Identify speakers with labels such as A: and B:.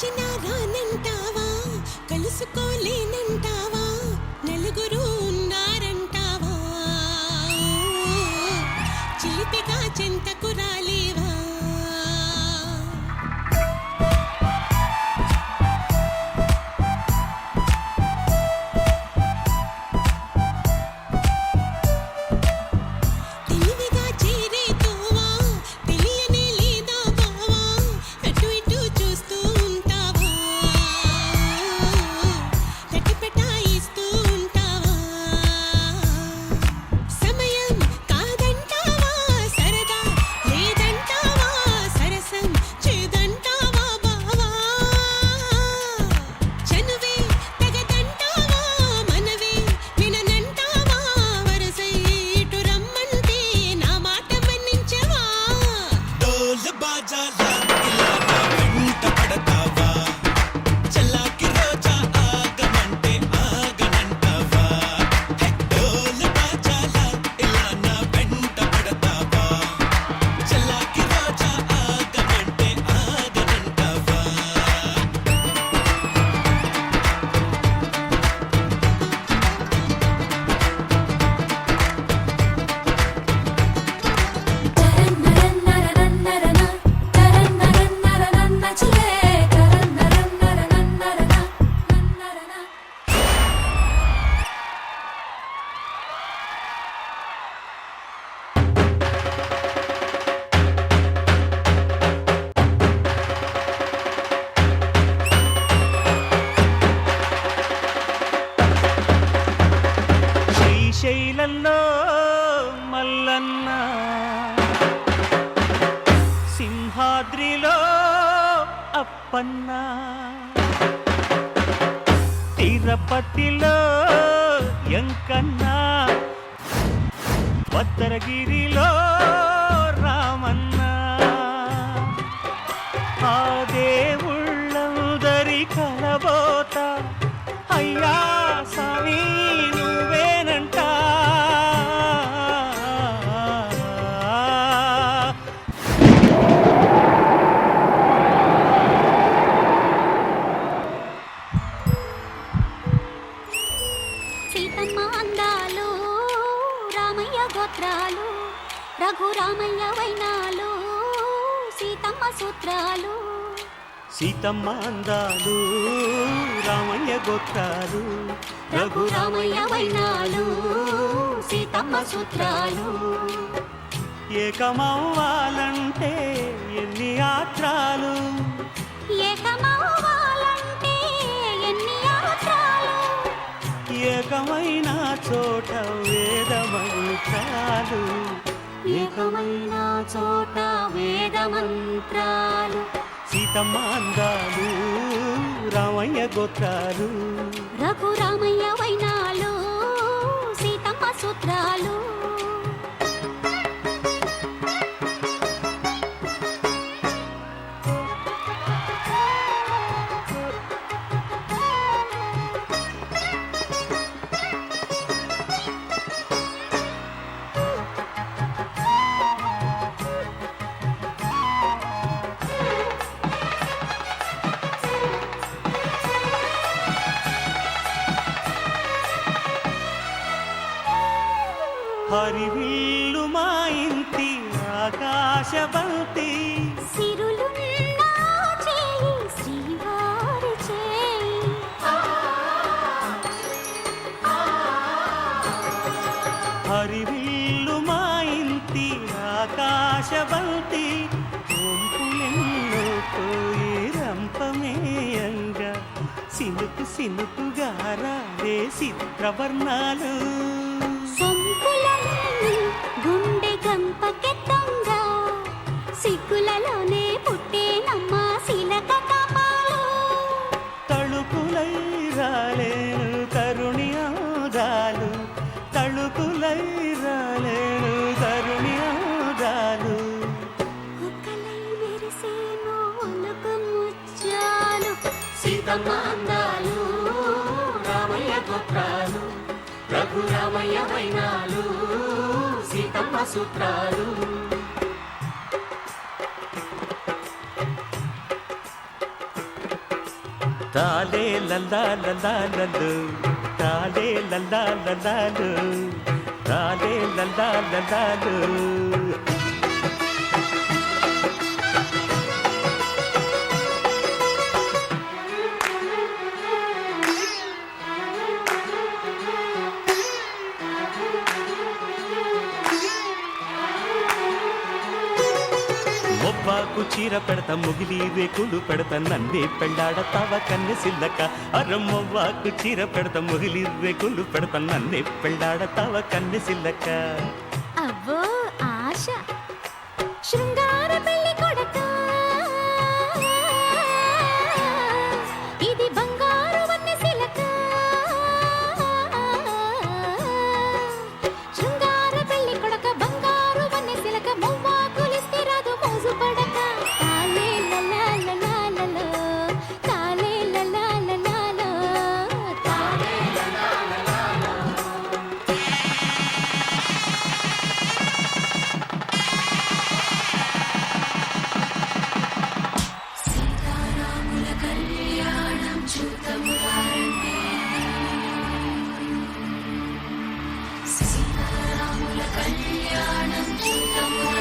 A: పిలిచినా రానంటావా, కలుసుకోలేనంటావా, నలుగురు ఉన్నారంటావా, చిలిపిగా చెంతకు రాలేవా.
B: శైలల్లో మల్లన్న, సింహాద్రిలో అప్పన్న, తిరుపతిలో ఎంకన్న, భద్రగిరిలో రామన్న, ఆ దేవుళ్ళందరి కలబోత అయ్యా స్వామి నువ్వేనంట.
C: సీతమ్మ అందాలు, రామయ్య గోత్రాలు, రఘురామయ్య వైనాలు, సీతమ్మ సూత్రాలు.
B: సీతమ్మ అందాలు, రామయ్య గోత్రాలు,
C: రఘురామయ్య వైనాలు, సీతమ్మ సూత్రాలు.
B: ఏకమవ్వాలంటే ఎన్ని యాత్రాలు,
C: ఏకమవ్వాలంటే ఎన్ని యాత్రాలు,
B: ఏకమైన చోట వేద మంత్రాలు,
C: ఏకమైన చోట వేద మంత్రాలు.
B: సీతమ్మ అందాలు, రామయ్య గోత్రాలు,
C: రఘురామయ్య వైనాలు, సీతమ్మ సూత్రాలు.
B: హరివిల్లు మా ఇంటి ఆకాశబంతి,
C: సిరులున్నా చేయి శ్రీవారి చేయి,
B: హరివిల్లు మా ఇంటి ఆకాశబంతి, ఒంపులెన్నో పోయి రంపమేయంగా, సినుకు సినుకుగా రాడే చిత్రవర్ణాలు,
C: సొంపులన్నీ గుండె గంపకెత్తంగా, సిగ్గులలోనే పుట్టేనమ్మ శిలక కపాలు.
B: తళుకులై రాలేను తరుణి ఆదాలు, తళుకులై రాలేను తరుణి ఆదాలు,
C: ఒక్కలై మెరిసేను ఒలుకు ముత్యాలు.
D: సీతమ్మ అందాలు, రామయ్య గోత్రాలు, రఘురామయ్య వైనాలు, సీతమ్మ సూత్రాలు.
B: తాలే లల్లా లల్లాలలు తాలే లల్లా లల్లాలు తాలే లల్లా లల్లాలు మొవ్వాకు చీర పెడతా ముగిలి రేకులు పెడతా నన్నే పెళ్ళాడతావా కన్నె సిల్లక అరమ్మొవ్వాకు చీర పెడతా ముగిలి రేకులు పెడతా నన్నే పెళ్ళాడతావా కన్నె సిల్లక
C: అవ్వో ఆశ శృంగార పెళ్లి కొడక ఇది బంగారు వన్నె సిలక శృంగార పెళ్లి కొడక బంగారు వన్నె సిలక మొవ్వా కులిస్తే రాదు మోజు పడక తాలే లలాలలో తాలే లలాలలో తాలే
A: కళ్యాణం చూద్దాము